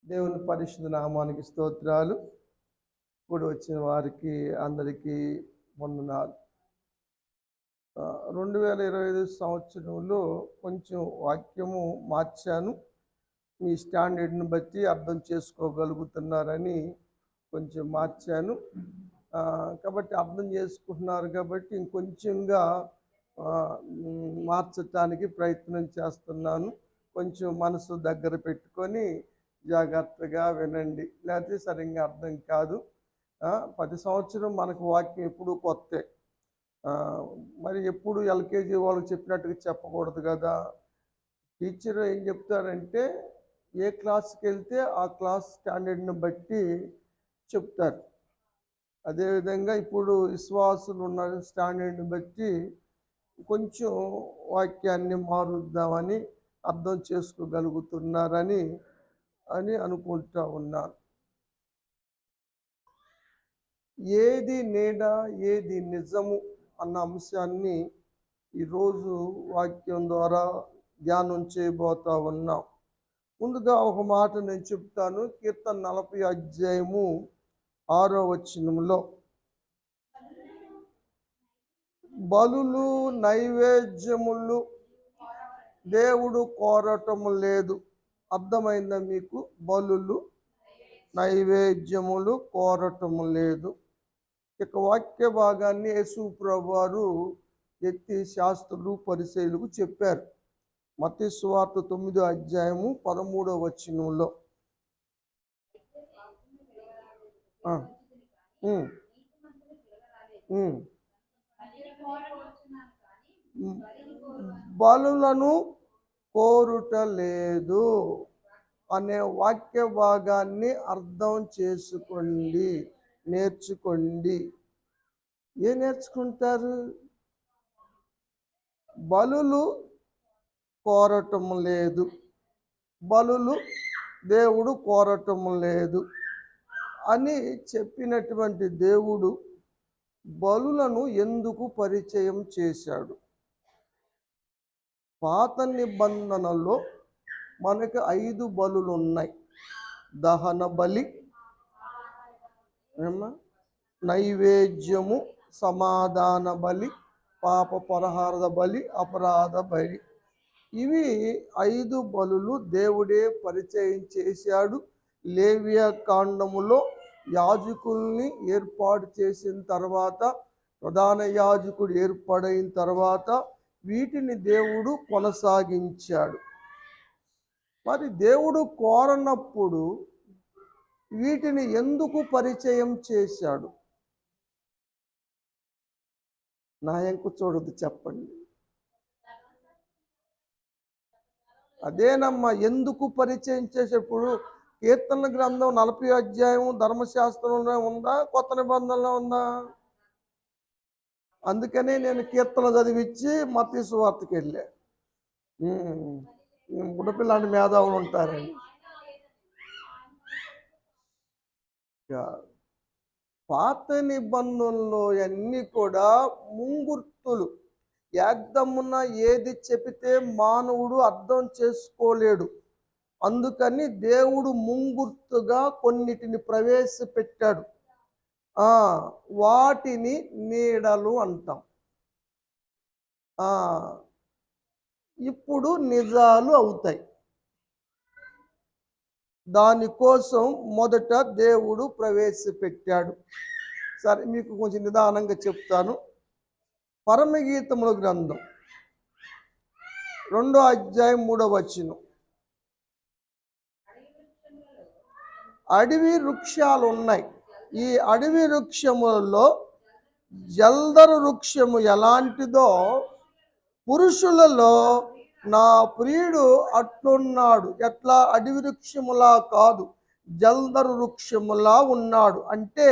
దేవుని పరిశుద్ధ నామానికి స్తోత్రాలు. ఇప్పుడు వచ్చిన వారికి అందరికీ వందనాలు. 2025 సంవత్సరంలో కొంచెం వాక్యము మార్చాను. మీ స్టాండర్డ్ని బట్టి అర్థం చేసుకోగలుగుతున్నారని కొంచెం మార్చాను. కాబట్టి అర్థం చేసుకుంటున్నారు కాబట్టి ఇంకొంచెంగా మార్చటానికి ప్రయత్నం చేస్తున్నాను. కొంచెం మనసు దగ్గర పెట్టుకొని జాగ్రత్తగా వినండి, లేకపోతే సరిగ్గా అర్థం కాదు. 10 సంవత్సరం మనకు వాక్యం ఎప్పుడు కొత్తే. మరి ఎప్పుడు ఎల్కేజీ వాళ్ళకి చెప్పినట్టుగా చెప్పకూడదు కదా. టీచర్ ఏం చెప్తారంటే ఏ క్లాస్కి వెళ్తే ఆ క్లాస్ స్టాండర్డ్ని బట్టి చెప్తారు. అదేవిధంగా ఇప్పుడు విశ్వాసులు ఉన్న స్టాండర్డ్ని బట్టి కొంచెం వాక్యాన్ని మారుద్దామని అర్థం చేసుకోగలుగుతున్నారని అనుకుంటా ఉన్నాను. ఏది నీడ ఏది నిజము అన్న అంశాన్ని ఈరోజు వాక్యం ద్వారా ధ్యానం చేయబోతా ఉన్నాం. ముందుగా ఒక మాట నేను చెప్తాను. కీర్తన 40 అధ్యాయము 6వ వచనంలో బలులు నైవేద్యములు దేవుడు కోరటము లేదు. అర్థమైందా మీకు? బలులు నైవేద్యములు కోరటము లేదు. ఇక వాక్య భాగాన్ని యేసు ప్రభువారు ఎత్తి శాస్త్రులు పరిసయ్యులకు చెప్పారు. మత్తయి సువార్త 9వ అధ్యాయము 13వ వచనంలో బలులను కోరుట లేదు అనే వాక్య భాగాన్ని అర్థం చేసుకోండి, నేర్చుకోండి. ఏం నేర్చుకుంటారు? బలులు కోరటం లేదు, బలులు దేవుడు కోరటం లేదు అని చెప్పినటువంటి దేవుడు బలులను ఎందుకు పరిచయం చేశాడు? పాత నిబంధనలో మనకి 5 బలులు ఉన్నాయి. దహన బలి, నైవేద్యము, సమాధాన బలి, పాప పరిహార బలి, అపరాధ బలి. ఇవి 5 బలులు దేవుడే పరిచయం చేశాడు. లేవియా కాండములో యాజకుల్ని ఏర్పాటు చేసిన తర్వాత, ప్రధాన యాజకుడు ఏర్పడైన తర్వాత వీటిని దేవుడు కొనసాగించాడు. మరి దేవుడు కోరనప్పుడు వీటిని ఎందుకు పరిచయం చేశాడు? నా ఎంకు చూడదు, చెప్పండి. అదేనమ్మా, ఎందుకు పరిచయం చేసేప్పుడు కీర్తన గ్రంథం 40 అధ్యాయం ధర్మశాస్త్రంలో ఉందా, కొత్త నిబంధనలో ఉందా? అందుకనే నేను కీర్తన చదివించి మత్తయి సువార్తకి వెళ్ళా. బుడపిల్లాంటి మేధావులు ఉంటారని. పాత నిబంధనలో అన్నీ కూడా ముంగుర్తులు. ఏకదమ్మున ఏది చెబితే మానవుడు అర్థం చేసుకోలేడు. అందుకని దేవుడు ముంగుర్తుగా కొన్నిటిని ప్రవేశపెట్టాడు. వాటిని నీడలు అంటాం. ఇప్పుడు నిజాలు అవుతాయి. దానికోసం మొదట దేవుడు ప్రవేశపెట్టాడు. సరే, మీకు కొంచెం నిదానంగా చెప్తాను. పరమగీతముల గ్రంథం 2వ అధ్యాయం 3వ వచనం. అడవి వృక్షాలు ఉన్నాయి. ఈ అడవి వృక్షములలో జల్దరు వృక్షము ఎలాంటిదో పురుషులలో నా ప్రియుడు అట్లున్నాడు. ఎట్లా? అడవి వృక్షములా కాదు, జల్దరు వృక్షములా ఉన్నాడు. అంటే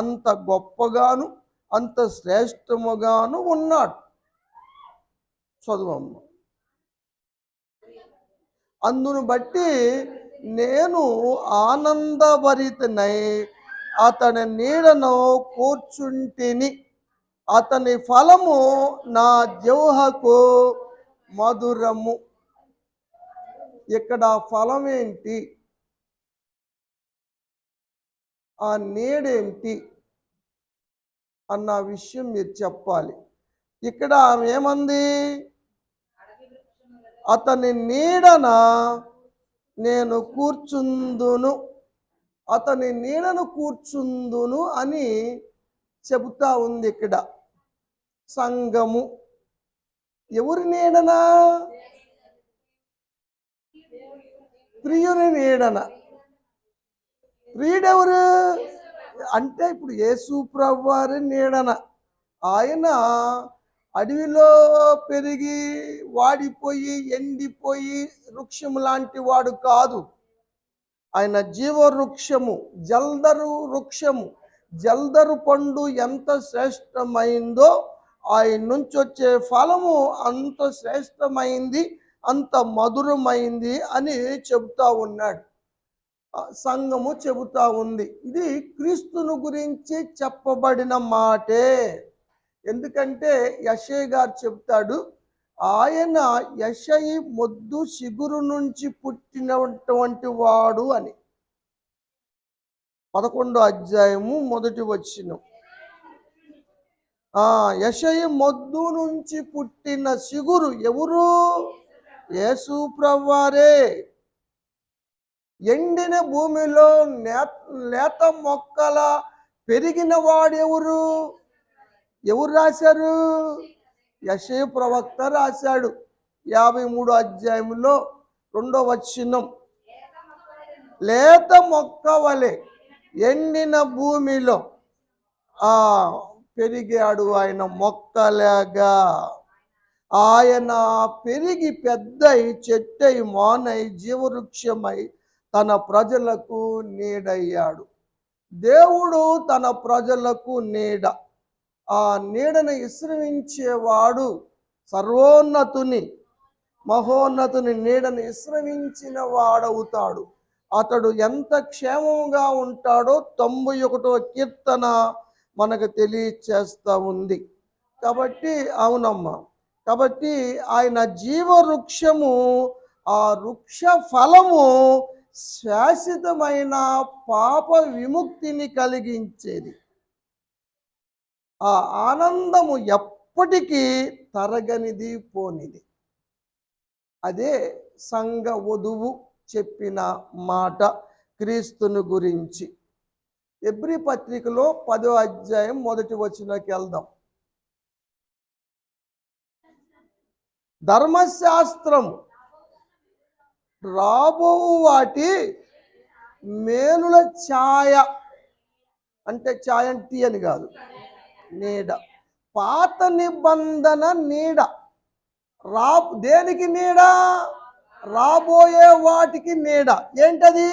అంత గొప్పగాను అంత శ్రేష్టముగాను ఉన్నాడు. చదువమ్మ. అందును బట్టి నేను ఆనందభరితనై అతని నీడను కూర్చుంటిని. అతని ఫలము నా జిహ్వకు మధురము. ఇక్కడ ఫలం ఏంటి? ఆ నీడేంటి అన్న విషయం మీరు చెప్పాలి. ఇక్కడ ఆమె ఏమంది? అతని నీడన నేను కూర్చుందును, అతని నీడను కూర్చుందును అని చెబుతా ఉంది. ఇక్కడ సంఘము ఎవరి నీడన? ప్రియుని నీడన. ప్రియుడెవరు అంటే ఇప్పుడు యేసు ప్రభువారి నీడన. ఆయన అడవిలో పెరిగి వాడిపోయి ఎండిపోయి వృక్షము లాంటి వాడు కాదు. ఆయన జీవవృక్షము, జల్దరు వృక్షము. జల్దరు పండు ఎంత శ్రేష్టమైందో ఆయన నుంచి వచ్చే ఫలము అంత శ్రేష్టమైంది, అంత మధురమైంది అని చెబుతా ఉన్నాడు. సంఘము చెబుతా ఉంది. ఇది క్రీస్తును గురించి చెప్పబడిన మాటే. ఎందుకంటే యెషయా గారు చెప్తాడు, ఆయన యెషయి మొద్దు చిగురు నుంచి పుట్టినటువంటి వాడు అని. 11వ అధ్యాయము 1వ వచనం. యెషయి మొద్దు నుంచి పుట్టిన చిగురు ఎవరు? యేసు ప్రభువారే. ఎండిన భూమిలో లేత మొక్కల పెరిగిన వాడెవరు? ఎవరు రాశారు? యెషయా ప్రవక్త రాశాడు. 53వ అధ్యాయంలో 2వ వచనం. లేత మొక్క వలె ఎండిన భూమిలో పెరిగాడు ఆయన మొక్కలాగా. ఆయన పెరిగి పెద్దై చెట్టై మానై జీవవృక్షమై తన ప్రజలకు నీడయ్యాడు. దేవుడు తన ప్రజలకు నీడ. ఆ నీడను విశ్రమించేవాడు సర్వోన్నతుని మహోన్నతుని నీడను విశ్రమించిన వాడవుతాడు. అతడు ఎంత క్షేమంగా ఉంటాడో 91వ కీర్తన మనకు తెలియచేస్తూ ఉంది. కాబట్టి అవునమ్మా, కాబట్టి ఆయన జీవవృక్షము, ఆ వృక్ష ఫలము శాశ్వతమైన పాప విముక్తిని కలిగించేది. ఆ ఆనందము ఎప్పటికీ తరగనిది పోనిది. అదే సంఘ వధువు చెప్పిన మాట క్రీస్తుని గురించి. హెబ్రీ పత్రికలో 10వ అధ్యాయం 1వ వచనంకి వెళ్దాం. ధర్మశాస్త్రం రాబో వాటి మేలుల ఛాయ, అంటే ఛాయ టీ అని కాదు, నీడ. పాత నిబంధన నీడ. దేనికి నీడ? రాబోయే వాటికి నీడ. ఏంటది?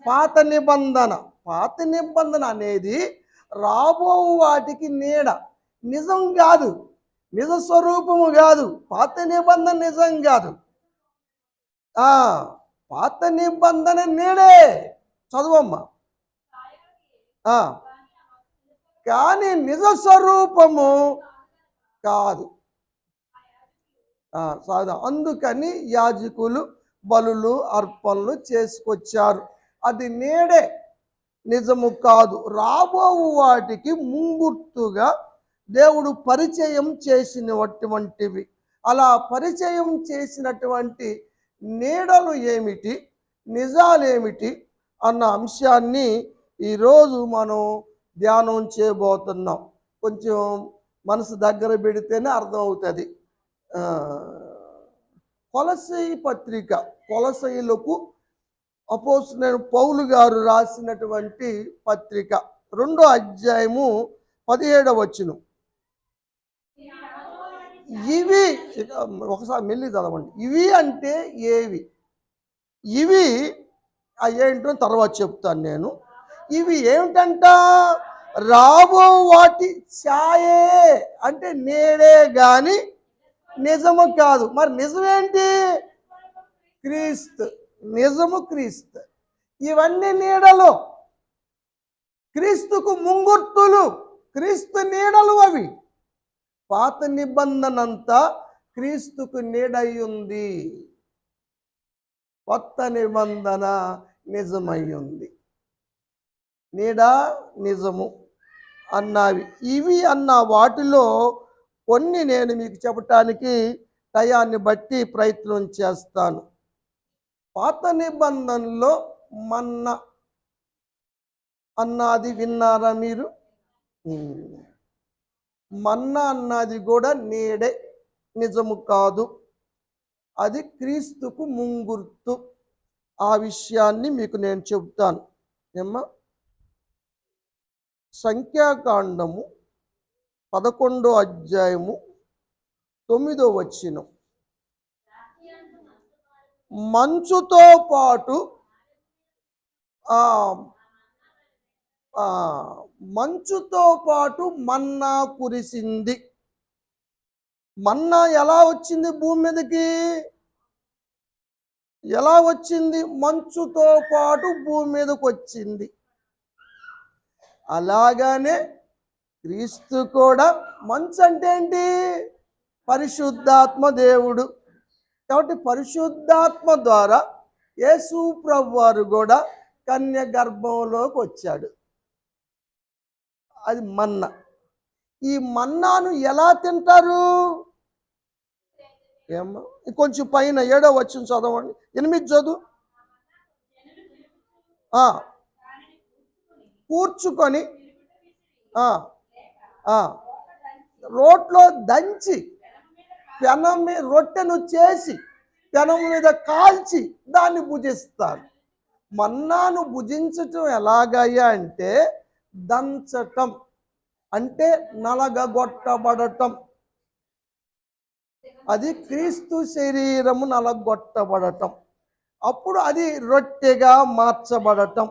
పాత నిబంధన. పాత నిబంధన అనేది రాబో వాటికి నీడ, నిజం కాదు, నిజ స్వరూపము కాదు. పాత నిబంధన నిజం కాదు. పాత నిబంధన నీడే. చదువమ్మా. కానీ నిజ స్వరూపము కాదు. అందుకని యాజకులు బలులు అర్పణలు చేసుకొచ్చారు. అది నీడే, నిజము కాదు. రాబో వాటికి ముంగుర్తుగా దేవుడు పరిచయం చేసినటువంటివి. అలా పరిచయం చేసినటువంటి నీడలు ఏమిటి, నిజాలేమిటి అన్న అంశాన్ని ఈరోజు మనం ధ్యానం చేయబోతున్నాం. కొంచెం మనసు దగ్గర పెడితేనే అర్థమవుతుంది. కొలస్సయి పత్రిక, కొలస్సయులకు అపోస్తలుడైన పౌలు గారు రాసినటువంటి పత్రిక, 2వ అధ్యాయము 17వ వచనం. ఇవి ఒకసారి మెల్లి చదవండి. ఇవి అంటే ఏవి? ఇవి ఏంటో తర్వాత చెప్తాను నేను. ఇవి ఏమిటంట? రాబో వాటి ఛాయే, అంటే నేడే గాని నిజము కాదు. మరి నిజమేంటి? క్రీస్తు. నిజము క్రీస్తు. ఇవన్నీ నీడలు, క్రీస్తుకు ముంగుర్తులు, క్రీస్తు నీడలు అవి. పాత నిబంధన అంతా క్రీస్తుకు నీడయ్యుంది, కొత్త నిబంధన నిజమయ్యుంది. నీడ నిజము అన్నవి. ఇవి అన్న వాటిలో కొన్ని నేను మీకు చెప్పటానికి టయాన్ని బట్టి ప్రయత్నం చేస్తాను. పాత నిబంధనలో మన్నా అన్నది విన్నారా మీరు? మన్నా అన్నది కూడా నీడే, నిజము కాదు. అది క్రీస్తుకు ముంగుర్తు. ఆ విషయాన్ని మీకు నేను చెబుతాను. ఏమ్మా, సంఖ్యాకాండము 11వ అధ్యాయము 9వ వచనం. మంచుతో పాటు మంచుతో పాటు మన్నా కురిసింది. మన్నా ఎలా వచ్చింది భూమి మీదకి? ఎలా వచ్చింది? మంచుతో పాటు భూమి మీదకి వచ్చింది. అలాగానే క్రీస్తు కూడా, మంచు అంటే ఏంటి? పరిశుద్ధాత్మ దేవుడు. కాబట్టి పరిశుద్ధాత్మ ద్వారా యేసు ప్రభువారు కూడా కన్య గర్భంలోకి వచ్చాడు. అది మన్నా. ఈ మన్నాను ఎలా తింటారు? ఏమ్మా, కొంచెం పైన 7వ వచనం చదవండి. 8 చదువు. కూర్చుకొని రోట్లో దంచి పెనం మీద రొట్టెను చేసి పెనం మీద కాల్చి దాన్ని భుజిస్తారు. మన్నాను భుజించటం ఎలాగయ్యా అంటే దంచటం, అంటే నలగగొట్టబడటం. అది క్రీస్తు శరీరము నలగొట్టబడటం. అప్పుడు అది రొట్టెగా మార్చబడటం.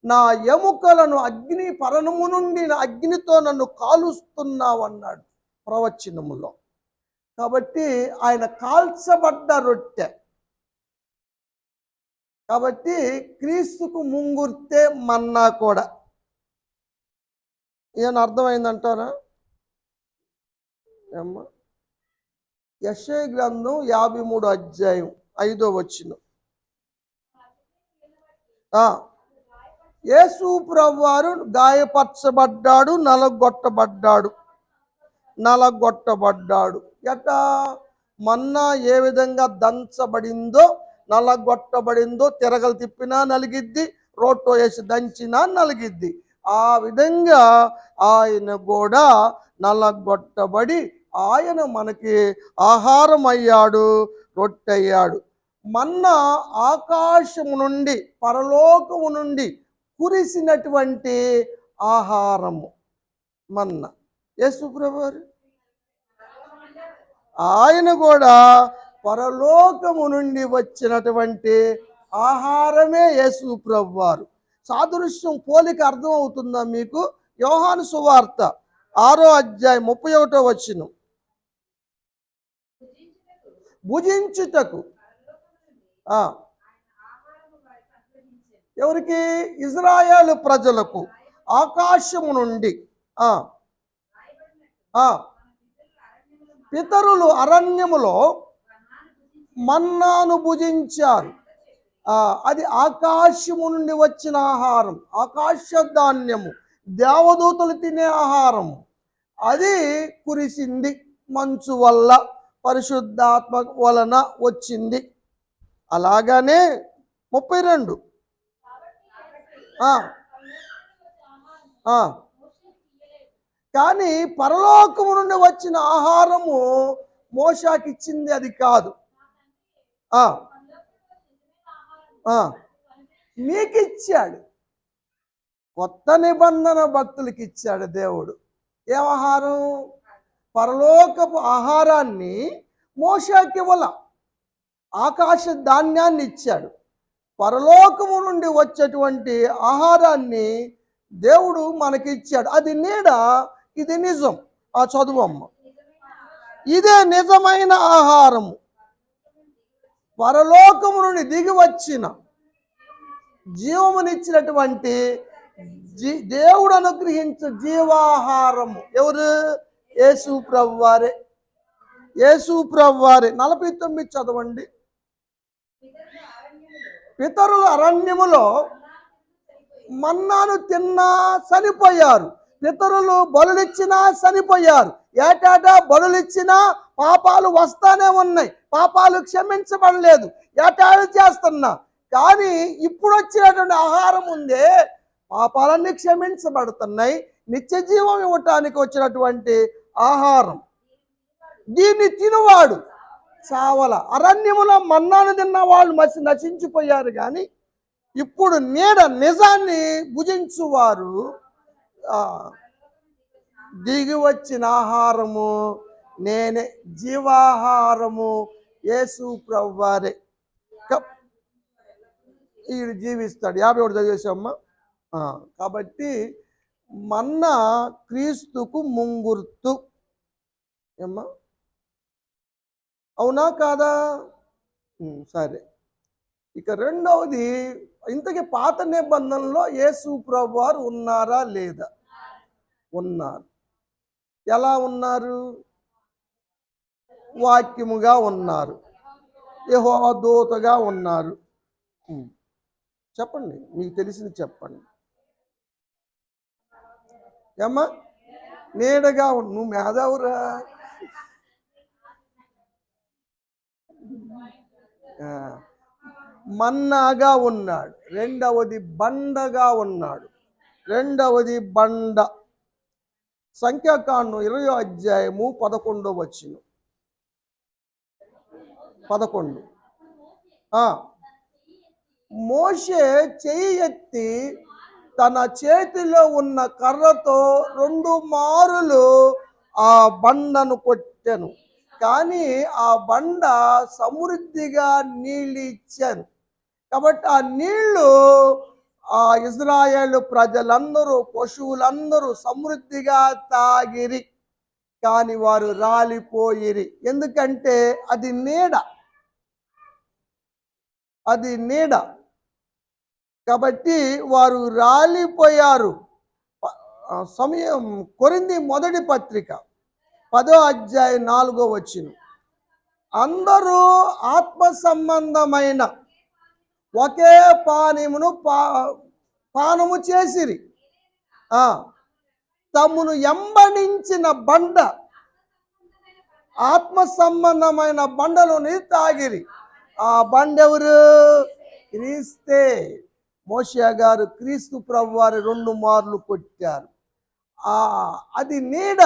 నా ఎముకలను అగ్ని పరణము నుండి అగ్నితో నన్ను కాలుస్తున్నావు అన్నాడు ప్రవచనములో. కాబట్టి ఆయన కాల్చబడ్డ రొట్టె. కాబట్టి క్రీస్తుకు ముంగుర్తే మన్నా కూడా. ఏమన్నా అర్థమైందంటారా? ఏమ్మా, యెషయా గ్రంథం 53వ అధ్యాయం 5వ వచనం. యేసు ప్రభువారు గాయపరచబడ్డాడు, నలగొట్టబడ్డాడు. ఎట్టా? మన్నా ఏ విధంగా దంచబడిందో, నలగొట్టబడిందో, తిరగలు తిప్పినా నలిగిద్ది, రోట్లో వేసి దంచినా నలిగిద్ది. ఆ విధంగా ఆయన కూడా నలగొట్టబడి ఆయన మనకి ఆహారం అయ్యాడు, రొట్టెయ్యాడు. మన్నా ఆకాశము నుండి, పరలోకము నుండి కురిసినటువంటి ఆహారము మన్నా. యేసు ప్రభువారు ఆయన కూడా పరలోకము నుండి వచ్చినటువంటి ఆహారమే యేసు ప్రభువారు. సాదృశ్యం, పోలిక అర్థం అవుతుందా మీకు? యోహాను సువార్త 6వ అధ్యాయం 31వ వచనం. భుజించుటకు ఎవరికి? ఇజ్రాయేలు ప్రజలకు ఆకాశము నుండి పితరులు అరణ్యములో మన్నాను భుజించారు. అది ఆకాశము నుండి వచ్చిన ఆహారం, ఆకాశ ధాన్యము, దేవదూతలు తినే ఆహారము. అది కురిసింది మంచు వల్ల, పరిశుద్ధాత్మ వలన వచ్చింది. అలాగనే 32 కానీ పరలోకము నుండి వచ్చిన ఆహారము మోషేకి ఇచ్చింది అది కాదు. మీకు ఇచ్చాడు. కొత్త నిబంధన భక్తులకి ఇచ్చాడు దేవుడు. ఏ ఆహారం? పరలోకపు ఆహారాన్ని మోషేకి ఇవ్వాల, ఆకాశ ధాన్యాన్ని ఇచ్చాడు. పరలోకము నుండి వచ్చేటువంటి ఆహారాన్ని దేవుడు మనకి ఇచ్చాడు. అది నీడ, ఇది నిజం. చదువమ్మ. ఇదే నిజమైన ఆహారము, పరలోకము నుండి దిగి వచ్చిన జీవమునిచ్చినటువంటి దేవుడు అనుగ్రహించే జీవాహారము. ఎవరు? యేసు ప్రభువారే. యేసు ప్రభువారే. 49 చదవండి. పితరుల అరణ్యములో మన్నాను తిన్నా చనిపోయారు, పితరులు బలులిచ్చినా చనిపోయారు, ఏటాటా బలులిచ్చినా పాపాలు వస్తానే ఉన్నాయి, పాపాలు క్షమించబడలేదు, ఏటాడు చేస్తున్నా. కానీ ఇప్పుడు వచ్చినటువంటి ఆహారం ఉందే, పాపాలన్నీ క్షమించబడుతున్నాయి, నిత్య జీవం ఇవ్వటానికి వచ్చినటువంటి ఆహారం. దీన్ని తినువాడు చావల. అరణ్యములో మన్నాను తిన్న వాళ్ళు నశించిపోయారు, కానీ ఇప్పుడు నీడ నిజాన్ని భుజించువారు దిగి వచ్చిన ఆహారము నేనే, జీవాహారము యేసు ప్రభువారే. వీడు జీవిస్తాడు. 51 చదివేసామ్మా. కాబట్టి మన్నా క్రీస్తుకు ముంగుర్తు. ఏమ్మా, అవునా కాదా? సరే. ఇక రెండవది, ఇంతకీ పాత నిబంధనలో యేసు ప్రభువారు ఉన్నారా లేదా? ఉన్నారు. ఎలా ఉన్నారు? వాక్యముగా ఉన్నారు, యెహోవా దూతగా ఉన్నారు. చెప్పండి, మీకు తెలిసింది చెప్పండి. ఏమ్మా, నీడగా నువ్వు మేధావురా. మన్నాగా ఉన్నాడు. రెండవది బండగా ఉన్నాడు. రెండవది బండ. సంఖ్యాకాండం 20వ అధ్యాయము 11వ వచనం. 11. మోషే చెయ్యి ఎత్తి తన చేతిలో ఉన్న కర్రతో 2 మారులు ఆ బండను కొట్టెను, కానీ ఆ బండ సమృద్ధిగా నీళ్ళు ఇచ్చాను. కాబట్టి ఆ నీళ్లు ఆ ఇజ్రాయేలు ప్రజలందరూ, పశువులందరూ సమృద్ధిగా తాగిరి, కానీ వారు రాలిపోయిరి. ఎందుకంటే అది నీడ, అది నీడ. కాబట్టి వారు రాలిపోయారు. సమయం కొరింథీ మొదటి పత్రిక 10వ అధ్యాయం 4వ వచనం. అందరూ ఆత్మ సంబంధమైన ఒకే పానీయమును పానము చేసిరి. తమను ఎంబడించిన బండ, ఆత్మ సంబంధమైన బండలోని తాగిరి. ఆ బండ ఎవరు? క్రీస్తే. మోషే గారు క్రీస్తు ప్రభువారు 2 మార్లు కొట్టారు. అది నీడ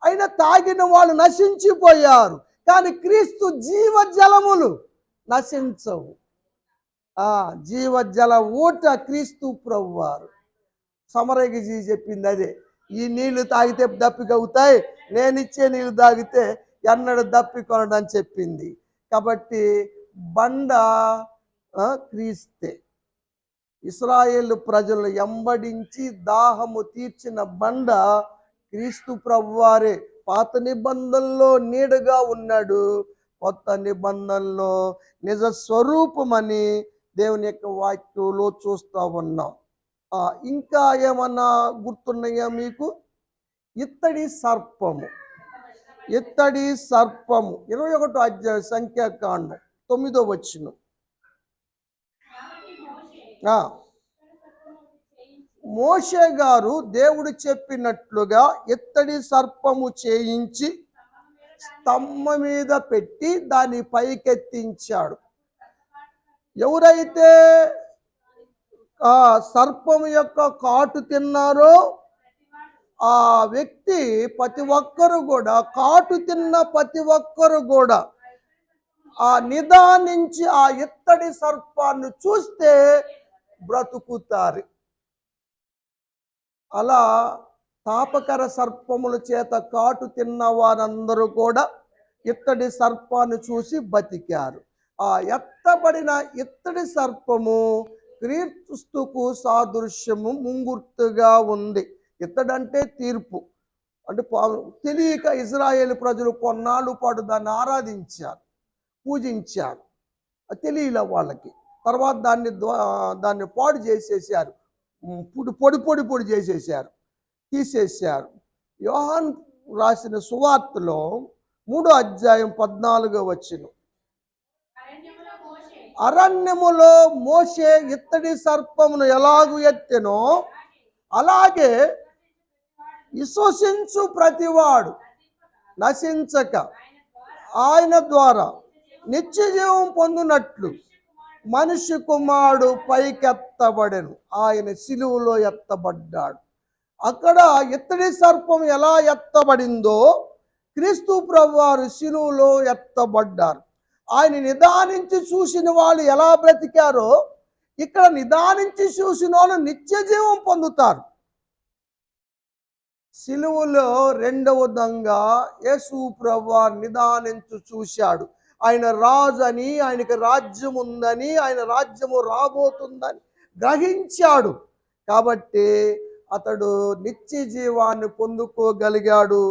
అయినా తాగిన వాళ్ళు నశించిపోయారు, కానీ క్రీస్తు జీవజలములు నశించవు. జీవజల ఊట క్రీస్తు ప్రభువారు. సమరగిజీ చెప్పింది అదే. ఈ నీళ్లు తాగితే దప్పికవుతాయి, నేనిచ్చే నీళ్లు తాగితే ఎన్నడూ దప్పికొనడని చెప్పింది. కాబట్టి బండ క్రీస్తే. ఇశ్రాయేలు ప్రజలు ఎంబడించి దాహము తీర్చిన బండ క్రీస్తు ప్రభువారే. పాత నిబంధనలో నీడగా ఉన్నాడు, కొత్త నిబంధనలో నిజ స్వరూపమని దేవుని యొక్క వాక్యంలో చూస్తూ ఉన్నాం. ఇంకా ఏమన్నా గుర్తున్నాయా మీకు? ఇత్తడి సర్పము. ఇత్తడి సర్పము 21వ అధ్యాయం సంఖ్యాకాండం 9వ వచనం. మోషే గారు దేవుడు చెప్పినట్లుగా ఇత్తడి సర్పము చేయించి స్తంభం మీద పెట్టి దాన్ని పైకెత్తించాడు. ఎవరైతే ఆ సర్పము యొక్క కాటు తిన్నారో ఆ వ్యక్తి, ప్రతి ఒక్కరు కూడా, కాటు తిన్న ప్రతి ఒక్కరు కూడా నిదానించి ఆ ఇత్తడి సర్పాన్ని చూస్తే బ్రతుకుతారు. అలా తాపకర సర్పముల చేత కాటు తిన్న వారందరూ కూడా ఇత్తడి సర్పాన్ని చూసి బతికారు. ఆ ఎత్తబడిన ఇత్తడి సర్పము క్రీస్తుకు సాదృశ్యము, ముంగుర్తుగా ఉంది. ఇత్తడంటే తీర్పు. అంటే తెలియక ఇజ్రాయేలు ప్రజలు కొన్నాళ్ళు పాటు దాన్ని ఆరాధించారు, పూజించారు. తెలియలే వాళ్ళకి. తర్వాత దాన్ని పాడు చేసేసారు, పొడి చేసేసారు, తీసేసారు. యోహాను రాసిన సువార్తలో 3వ అధ్యాయం 14వ వచనం. అరణ్యములో మోషే ఇత్తడి సర్పమును ఎలాగు ఎత్తెనో అలాగే విశ్వసించు ప్రతివాడు నశించక ఆయన ద్వారా నిత్య జీవం పొందినట్లు మనిషి కుమారుడు పైకెత్తబడెను. ఆయన శిలువలో ఎత్తబడ్డాడు. అక్కడ ఇత్తడి సర్పం ఎలా ఎత్తబడిందో క్రీస్తు ప్రభువారు శిలువలో ఎత్తబడ్డారు. ఆయన నిదానించి చూసిన వాళ్ళు ఎలా బ్రతికారో ఇక్కడ నిదానించి చూసిన వాళ్ళు నిత్య జీవం పొందుతారు. శిలువలో రెండవ దొంగ యేసు ప్రభువారు నిదానించి చూశాడు. ఆయన రాజు అని, ఆయనకి రాజ్యం ఉందని, ఆయన రాజ్యము రాబోతుందని గ్రహించాడు. కాబట్టి అతడు నిత్య జీవాన్ని పొందుకోగలిగాడు.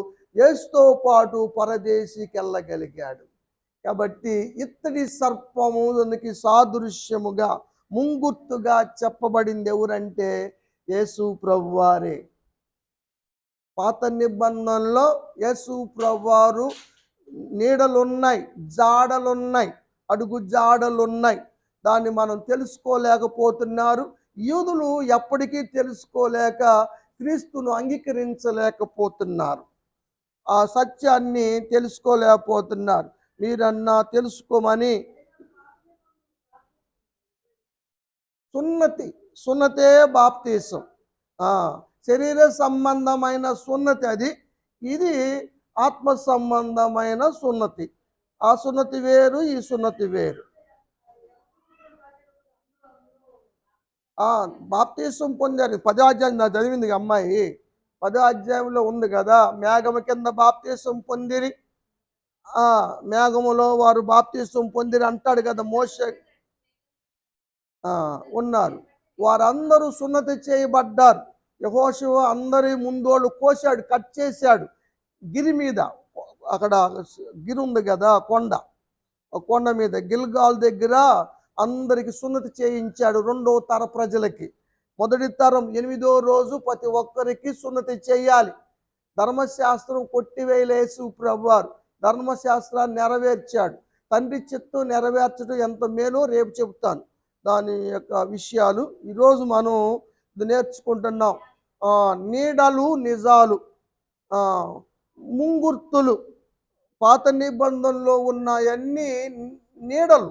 యేసుతో పాటు పరదేశికి వెళ్ళగలిగాడు. కాబట్టి ఇత్తడి సర్పము దానికి సాదృశ్యముగా ముంగుర్తుగా చెప్పబడింది ఎవరంటే యేసు ప్రభువారే. పాత నిబంధనలో యేసు ప్రభువారు నీడలున్నాయి, జాడలున్నాయి, అడుగు జాడలున్నాయి. దాన్ని మనం తెలుసుకోలేకపోతున్నారు. యూదులు ఎప్పటికీ తెలుసుకోలేక క్రీస్తును అంగీకరించలేకపోతున్నారు. ఆ సత్యాన్ని తెలుసుకోలేకపోతున్నారు. మీరన్నా తెలుసుకోమని సున్నతే బాప్తీసం, శరీర సంబంధమైన సున్నతి అది. ఇది ఆత్మ సంబంధమైన సున్నతి. ఆ సున్నతి వేరు, ఈ సున్నతి వేరు. బాప్తీసం పొందారు. 10వ అధ్యాయం చదివింది అమ్మాయి, 10వ అధ్యాయంలో ఉంది కదా, మేఘము కింద బాప్తీసం పొందిరి, మేఘములో వారు బాప్తీసం పొందిరి అంటాడు కదా మోషే. ఉన్నారు, వారందరూ సున్నతి చేయబడ్డారు. యెహోషువ అందరి ముందోళ్ళు కోసాడు, కట్ చేశాడు. గిరి మీద, అక్కడ గిరి ఉంది కదా కొండ, కొండ మీద గిల్గాల్ దగ్గర అందరికి సున్నతి చేయించాడు. 2వ తర ప్రజలకి. మొదటి తరం 8వ రోజు ప్రతి ఒక్కరికి సున్నతి చేయాలి. ధర్మశాస్త్రం కొట్టివేయలేసు ప్రభువారు ధర్మశాస్త్రాన్ని నెరవేర్చాడు. తండ్రి చిత్తం నెరవేర్చడం ఎంత మేలో రేపు చెబుతాను దాని యొక్క విషయాలు. ఈరోజు మనం నేర్చుకుంటున్నాం. నీడలు నిజాలు, ముంగుర్తులు. పాత నిబంధనలో ఉన్నాయన్నీ నీడలు,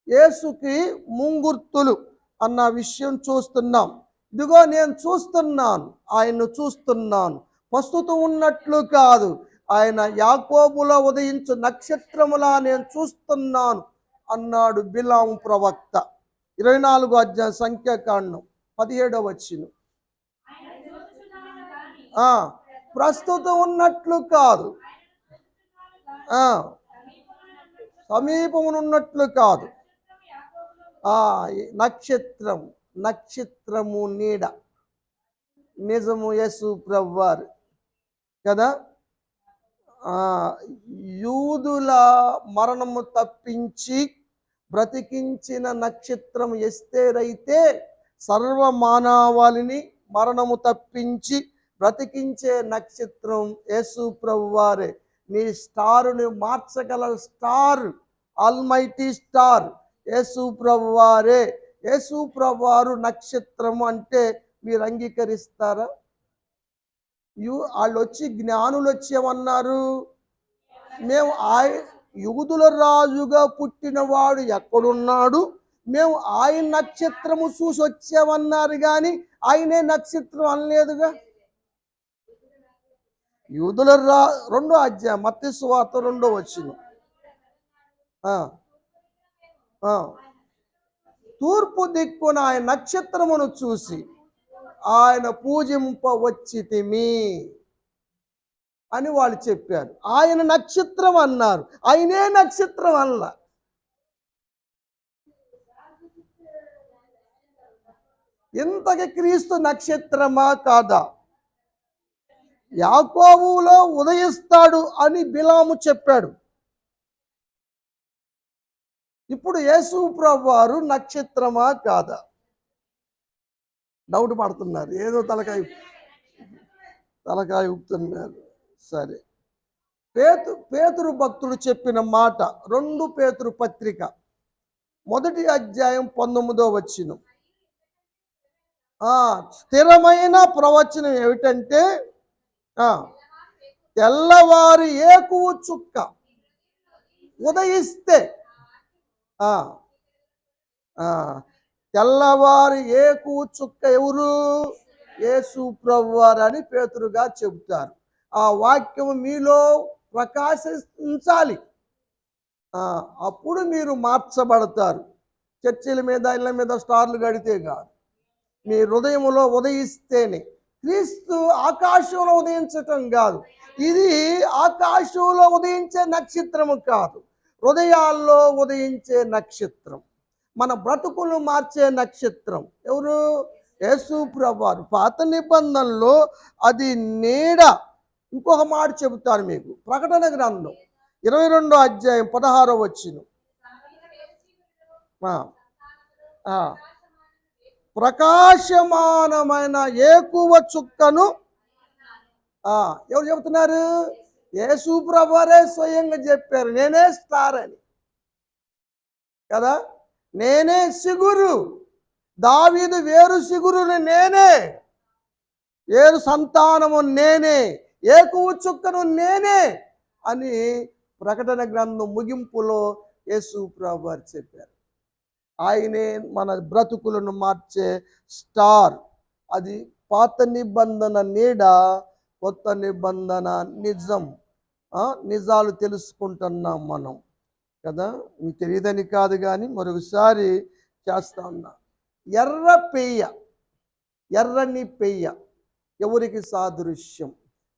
యేసుకి ముంగుర్తులు అన్న విషయం చూస్తున్నాం. ఇదిగో నేను చూస్తున్నాను, ఆయన్ను చూస్తున్నాను, ప్రస్తుతం ఉన్నట్లు కాదు, ఆయన యాకోబులో ఉదయించు నక్షత్రములా నేను చూస్తున్నాను అన్నాడు బిలాము ప్రవక్త. 24వ అధ్యాయం సంఖ్యాకాండం 17వ వచనం. ప్రస్తుతం ఉన్నట్లు కాదు, సమీపమునున్నట్లు కాదు. నక్షత్రము నీడ, నిజము యేసు ప్రభువారు కదా. యూదుల మరణము తప్పించి బ్రతికించిన నక్షత్రం ఎస్తేరైతే, సర్వమానవాళిని మరణము తప్పించి బ్రతికించే నక్షత్రం యేసు ప్రభువారే. నీ స్టారుని మార్చగల స్టార్, ఆల్మైటీ స్టార్ యేసు ప్రభువారే. యేసు ప్రభువారు నక్షత్రం అంటే మీరు అంగీకరిస్తారా? వాళ్ళు వచ్చి జ్ఞానులు వచ్చేమన్నారు, మేము యూదుల రాజుగా పుట్టినవాడు ఎక్కడున్నాడు, మేము ఆయన నక్షత్రము చూసి వచ్చామన్నారు, కానీ ఆయనే నక్షత్రం అనలేదుగా. యూదుల 2వ అధ్యాయం మత్తయి సువార్త 2వ వచనం. తూర్పు దిక్కున ఆయన నక్షత్రమును చూసి ఆయన పూజింపవచ్చితిమి అని వాళ్ళు చెప్పారు. ఆయన నక్షత్రం అన్నారు, ఆయనే నక్షత్రం అన్న. ఇంతకి క్రీస్తు నక్షత్రమా కాదా? యాకోబులో ఉదయిస్తాడు అని బిలాము చెప్పాడు. ఇప్పుడు యేసు ప్రభువారు నక్షత్రమా కాదా? డౌట్ పడుతున్నారు, ఏదో తలకాయ ఊపుతున్నారు. సరే, పేతురు భక్తుడు చెప్పిన మాట 2 పేతురు పత్రిక మొదటి అధ్యాయం 19వ వచనం. స్థిరమైన ప్రవచనం ఏమిటంటే తెల్లవారి ఏకువ చుక్క ఉదయిస్తే తెల్లవారి ఏకువ చుక్క ఎవరు? యేసు ప్రభువారు అని పేతురుగా చెబుతారు. ఆ వాక్యం మీలో ప్రకాశించాలి. అప్పుడు మీరు మార్చబడతారు. చర్చిల మీద ఇళ్ళ మీద స్టార్లు కడితే కాదు, మీ హృదయంలో ఉదయిస్తేనే. క్రీస్తు ఆకాశంలో ఉదయించటం కాదు, ఇది ఆకాశంలో ఉదయించే నక్షత్రము కాదు, హృదయాల్లో ఉదయించే నక్షత్రం, మన బ్రతుకులు మార్చే నక్షత్రం. ఎవరు? యేసు ప్రభువారు. పాత నిబంధనలో అది నీడ. ఇంకొక మాట చెబుతాను మీకు. ప్రకటన గ్రంథం 22వ అధ్యాయం 16వ వచనం. ప్రకాశమానమైన ఏకువ చుక్కను ఎవరు చెబుతున్నారు? యేసు ప్రభువారే స్వయంగా చెప్పారు, నేనే స్టార్ అని కదా. నేనే సిగురు, దావీదు వేరు సిగురుని నేనే, వేరు సంతానము నేనే, ఏకువ చుక్కను నేనే అని ప్రకటన గ్రంథం ముగింపులో యేసు ప్రభువారు చెప్పారు. ఆయనే మన బ్రతుకులను మార్చే స్టార్. అది పాత నిబంధన నీడ, కొత్త నిబంధన నిజం. నిజాలు తెలుసుకుంటున్నాం మనం కదా. మీకు తెలియదని కాదు, కానీ మరొకసారి చేస్తా ఉన్నా. ఎర్ర పెయ్య, ఎర్రని పెయ్య ఎవరికి సాదృశ్యం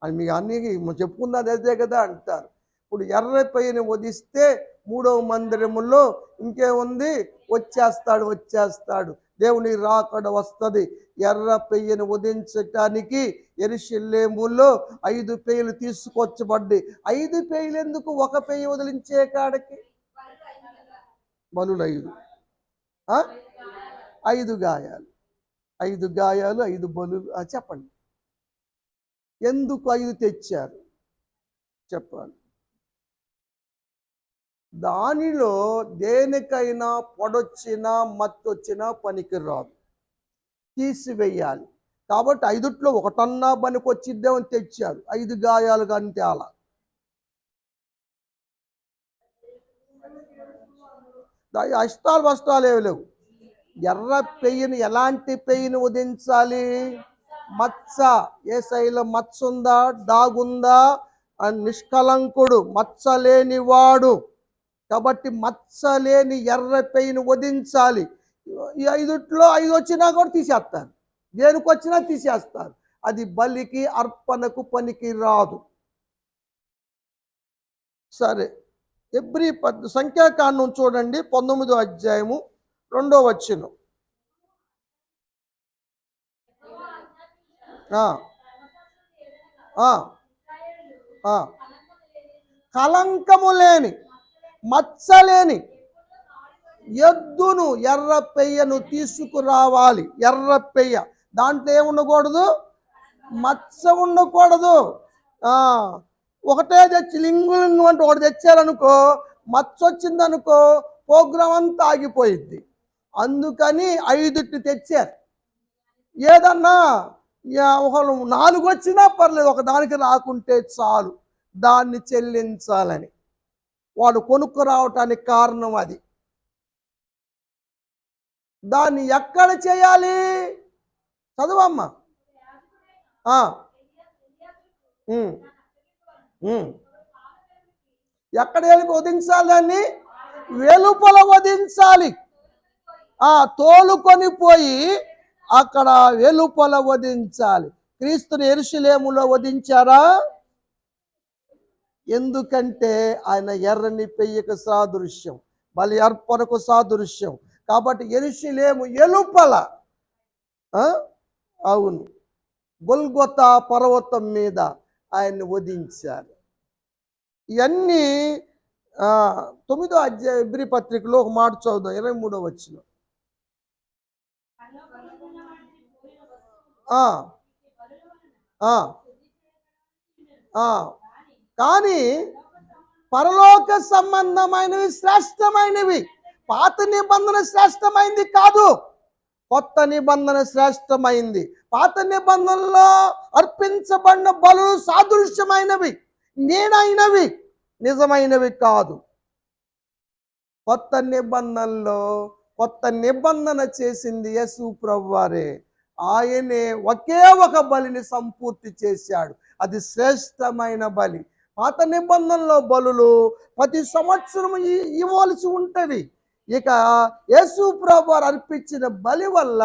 అని మీకు అన్ని చెప్పుకున్నది అదే కదా అంటారు. ఇప్పుడు ఎర్ర పెయ్యని వదిస్తే 3వ మందిరములో ఇంకేముంది? వచ్చేస్తాడు, దేవుని రాకడ వస్తుంది. ఎర్ర పెయ్యను వధించటానికి యెరూషలేములో 5 పెయ్యలు తీసుకొచ్చబడ్డాయి. 5 పెయ్యలు ఎందుకు? ఒక పెయ్య వదిలించే కాడకి బలులు 5, 5 గాయాలు, 5 గాయాలు, 5 బలులు. చెప్పండి, ఎందుకు 5 తెచ్చారు చెప్పాలి. దానిలో దేనికైనా పొడొచ్చినా మత్తొచ్చినా పనికి రాదు, తీసివేయాలి. కాబట్టి 5ట్లో ఒకటన్నా పనికి వచ్చిద్దేమని తెచ్చారు. 5 గాయాలు కానీ తేలా. అష్టాలు ఏమి లేవు. ఎర్ర పెయ్యని, ఎలాంటి పెయ్యని వధించాలి? మచ్చ. యేసయ్యలో మచ్చ ఉందా? డాగుందా? నిష్కలంకుడు, మచ్చలేనివాడు. కాబట్టి మచ్చలేని ఎర్ర పెయ్యను వధించాలి. ఈ 5ట్లో 5 వచ్చినా కూడా తీసేస్తారు, దేనికి వచ్చినా తీసేస్తారు. అది బలికి అర్పణకు పనికి రాదు. సరే, సంఖ్యాకాండం చూడండి 19వ అధ్యాయము 2వ వచనం. కలంకము లేని, మచ్చలేని ఎద్దును, ఎర్ర పెయ్యను తీసుకురావాలి. ఎర్ర పెయ్య, దాంట్లో ఏముండకూడదు? మచ్చ ఉండకూడదు. ఒకటే తెచ్చి లింగు అంటే ఒకటి తెచ్చారనుకో, మచ్చ వచ్చిందనుకో, ప్రోగ్రాం అంతా ఆగిపోయింది. అందుకని 5 తెచ్చారు. ఏదన్నా ఒక 4 వచ్చినా పర్లేదు, ఒక దానికి రాకుంటే చాలు, దాన్ని చెల్లించాలని వాడు కొనుక్కు రావటానికి కారణం అది. దాన్ని ఎక్కడ చేయాలి? చదువమ్మా. ఎక్కడ వెళ్ళి వధించాలి? దాన్ని వెలుపల వధించాలి. తోలుకొని పోయి అక్కడ వెలుపల వధించాలి. క్రీస్తుని యెరూషలేములో వధించారా? ఎందుకంటే ఆయన ఎర్రని పెయ్యకు సాదృశ్యం, బలి అర్పణకు సాదృశ్యం. కాబట్టి యెరూషలేము వెలుపల, అవును, గొల్గొతా పర్వతం మీద ఆయన్ని వధించారు. ఇవన్నీ 9వ అధ్యాయం హెబ్రీ పత్రికలో ఒక మాట చదువుదాం, 23వ వచనం. కానీ పరలోక సంబంధమైనవి శ్రేష్టమైనవి. పాత నిబంధన శ్రేష్టమైంది కాదు, కొత్త నిబంధన శ్రేష్టమైంది. పాత నిబంధనలో అర్పించబడిన బలులు సాదృశ్యమైనవి, నేనైనవి, నిజమైనవి కాదు. కొత్త నిబంధనలో కొత్త నిబంధన చేసింది యేసు ప్రభువారే. ఆయనే ఒకే ఒక బలిని సంపూర్తి చేశాడు, అది శ్రేష్టమైన బలి. పాత నిబంధనలో బలులు ప్రతి సంవత్సరం ఇవ్వాల్సి ఉంటుంది. ఇక యేసు ప్రభువారు అర్పించిన బలి వల్ల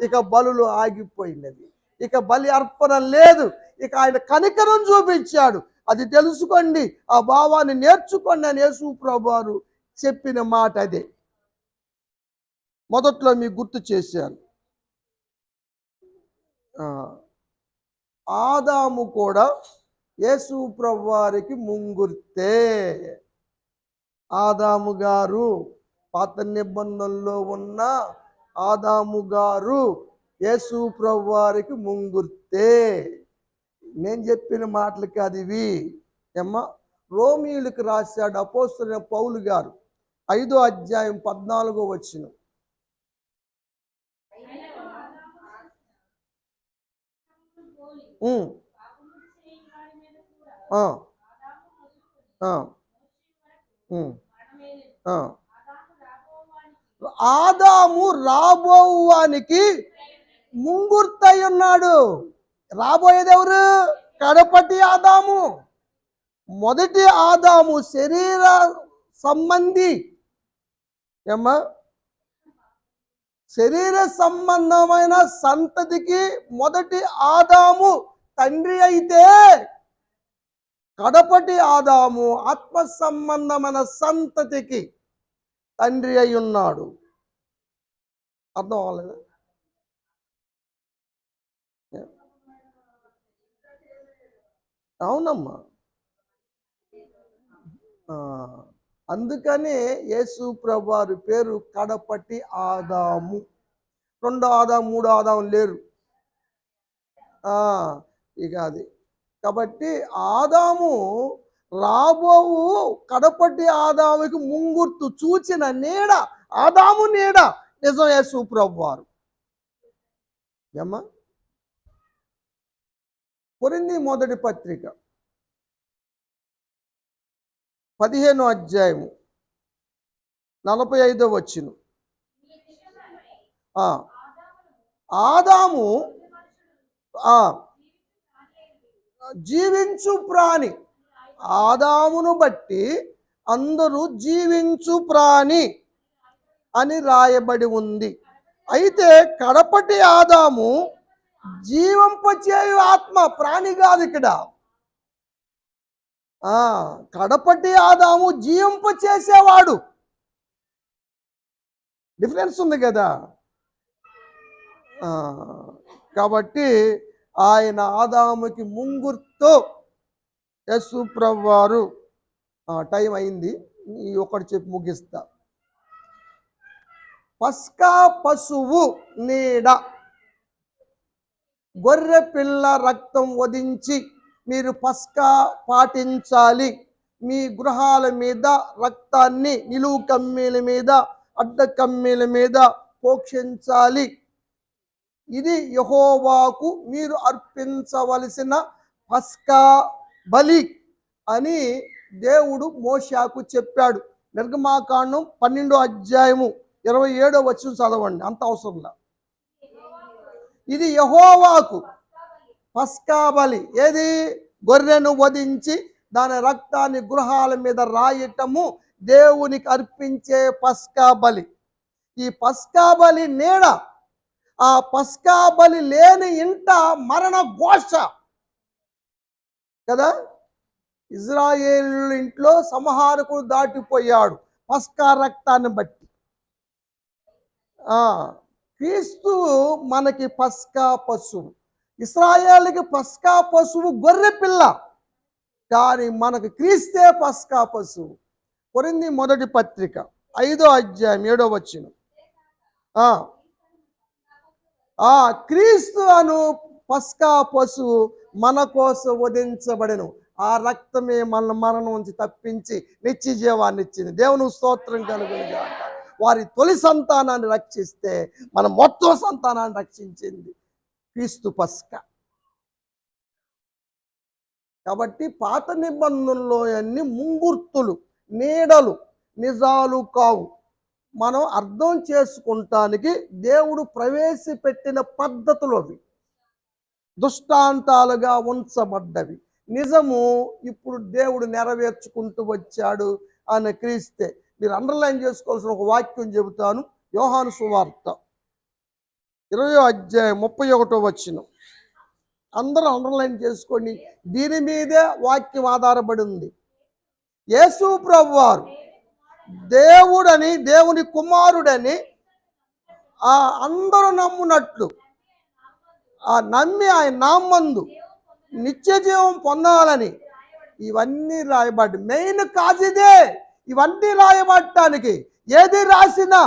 ఇక బలులు ఆగిపోయినవి, ఇక బలి అర్పణ లేదు. ఇక ఆయన కనికరం చూపించాడు, అది తెలుసుకోండి, ఆ భావాన్ని నేర్చుకోండి అని యేసు ప్రభువారు చెప్పిన మాట అదే. మొదట్లో మీకు గుర్తు చేశాను. ఆదాము కూడా యేసు ప్రభువారికి ముంగుర్తే. ఆదాము గారు, పాత నిబంధనలో ఉన్న ఆదాము గారు యేసు ప్రభువారికి ముంగుర్తే. నేను చెప్పిన మాటలకి అది ఇవి ఏమ్మా. రోమీయులకు రాశాడు అపోస్తలుడైన పౌలు గారు, 5వ అధ్యాయం 14వ వచనం. ఆదాము రాబోవానికి ముంగుర్తై ఉన్నాడు. రాబోయేది ఎవరు? కడపటి ఆదాము. మొదటి ఆదాము శరీర సంబంధి ఏమ్మా, శరీర సంబంధమైన సంతతికి మొదటి ఆదాము తండ్రి అయితే, కడపటి ఆదాము ఆత్మ సంబంధమైన సంతతికి తండ్రి అయి ఉన్నాడు. అర్థం అవ్వలేదు? అవునమ్మా. అందుకనే యేసు ప్రభువారి పేరు కడపటి ఆదాము. 2వ ఆదాము 3వ ఆదాము లేరు. ఇక అది కాబట్టి ఆదాము రాబోవు కడపటి ఆదాముకి ముంగుర్తు, చూచిన నీడ, ఆదాము నీడ నిజం యేసు ప్రభువారు. ఏమ్మా, కొరింథీ మొదటి పత్రిక 15వ అధ్యాయము 45వ వచనం. ఆదాము జీవించు ప్రాణి, ఆదామును బట్టి అందరూ జీవించు ప్రాణి అని రాయబడి ఉంది. అయితే కడపటి ఆదాము జీవింపచేయు ఆత్మ, ప్రాణి కాదు ఇక్కడ. కడపటి ఆదాము జీవింప చేసేవాడు. డిఫరెన్స్ ఉంది కదా. కాబట్టి ఆయన ఆదాముకి ముంగుర్తు యేసు ప్రభువారు. టైం అయింది, ఈ ఒకటి చెప్పి ముగిస్తా. పస్కా పశువు నీడ, గొర్రె పిల్ల రక్తం వధించి మీరు పస్కా పాటించాలి. మీ గృహాల మీద రక్తాన్ని నిలువు కమ్మీల మీద, అడ్డ కమ్మీల మీద పోక్షించాలి. ఇది యెహోవాకు మీరు అర్పించవలసిన పస్కా బలి అని దేవుడు మోషేకు చెప్పాడు. నిర్గమాకాండం 12వ అధ్యాయము 27వ వచనం చదవండి, అంత అవసరంలా. ఇది యెహోవాకు పస్కా బలి. ఏది? గొర్రెను వధించి దాని రక్తాన్ని గృహాల మీద రాయటము దేవునికి అర్పించే పస్కా బలి. ఈ పస్కా బలి నీడ, ఆ పస్కా బలి లేని ఇంట మరణ ఘోష కదా. ఇజ్రాయేలు ఇంట్లో సంహారకుడు దాటిపోయాడు పస్కా రక్తాన్ని బట్టి. క్రీస్తు మనకి పస్కా పశువు. ఇశ్రాయేలుకి పస్కా పశువు గొర్రె పిల్ల, కానీ మనకు క్రీస్తే పస్కా పశువు. కొరింథీ మొదటి పత్రిక 5వ అధ్యాయం 7వ వచనం. క్రీస్తు అను పస్కా పశువు మన కోసం వధించబడెను. ఆ రక్తమే మన మరణం నుంచి తప్పించి నిత్య జీవాన్ని ఇచ్చింది. దేవుని స్తోత్రం కలుగునుగాక. వారి తొలి సంతానాన్ని రక్షిస్తే మన మొత్తం సంతానాన్ని రక్షించింది క్రీస్తు పస్కా. కాబట్టి పాత నిబంధనలో అన్ని ముంగుర్తులు, నీడలు, నిజాలు కావు. మనం అర్థం చేసుకుంటానికి దేవుడు ప్రవేశపెట్టిన పద్ధతులు అవి, దృష్టాంతాలుగా ఉంచబడ్డవి. నిజము ఇప్పుడు దేవుడు నెరవేర్చుకుంటూ వచ్చాడు అని క్రీస్తే. మీరు అండర్లైన్ చేసుకోవాల్సిన ఒక వాక్యం చెబుతాను. యోహాను సువార్త 20వ అధ్యాయం 31వ వచనం. అందరూ అండర్లైన్ చేసుకోండి. దీని మీదే వాక్యం ఆధారపడి ఉంది. యేసు ప్రభువారు దేవుడని, దేవుని కుమారుడని అందరూ నమ్మునట్లు, నమ్మి ఆయన నామందు నిత్య జీవం పొందాలని ఇవన్నీ రాయబడి. మెయిన్ కాజ్ ఇదే. ఇవన్నీ రాయబడటానికి ఏది రాసినా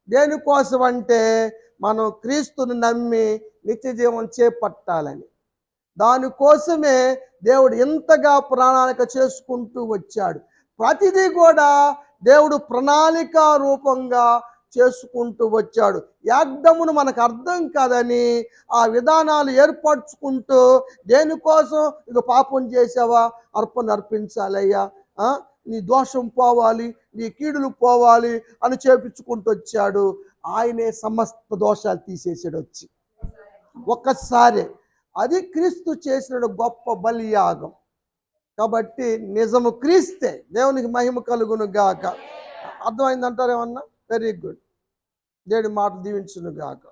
దేనికోసం అంటే మనం క్రీస్తుని నమ్మి నిత్య జీవం చేపట్టాలని. దానికోసమే దేవుడు ఎంతగా ప్రణాళిక చేసుకుంటూ వచ్చాడు. ప్రతిదీ కూడా దేవుడు ప్రణాళిక రూపంగా చేసుకుంటూ వచ్చాడు. యాగ్దమును మనకు అర్థం కాదని ఆ విధానాలు ఏర్పరచుకుంటూ, దేనికోసం ఇక పాపం చేసావా అర్పణ అర్పించాలయ్యా, నీ దోషం పోవాలి, నీ కీడులు పోవాలి అని చేపించుకుంటూ వచ్చాడు. ఆయనే సమస్త దోషాలు తీసేసాడు వచ్చి ఒక్కసారి. అది క్రీస్తు చేసిన గొప్ప బలియాగం. కాబట్టి నిజము క్రీస్తే. దేవునికి మహిమ కలుగును గాక. అర్థమైందంటారేమన్నా? Very good. దేవుడి మాట దీవించును గాక.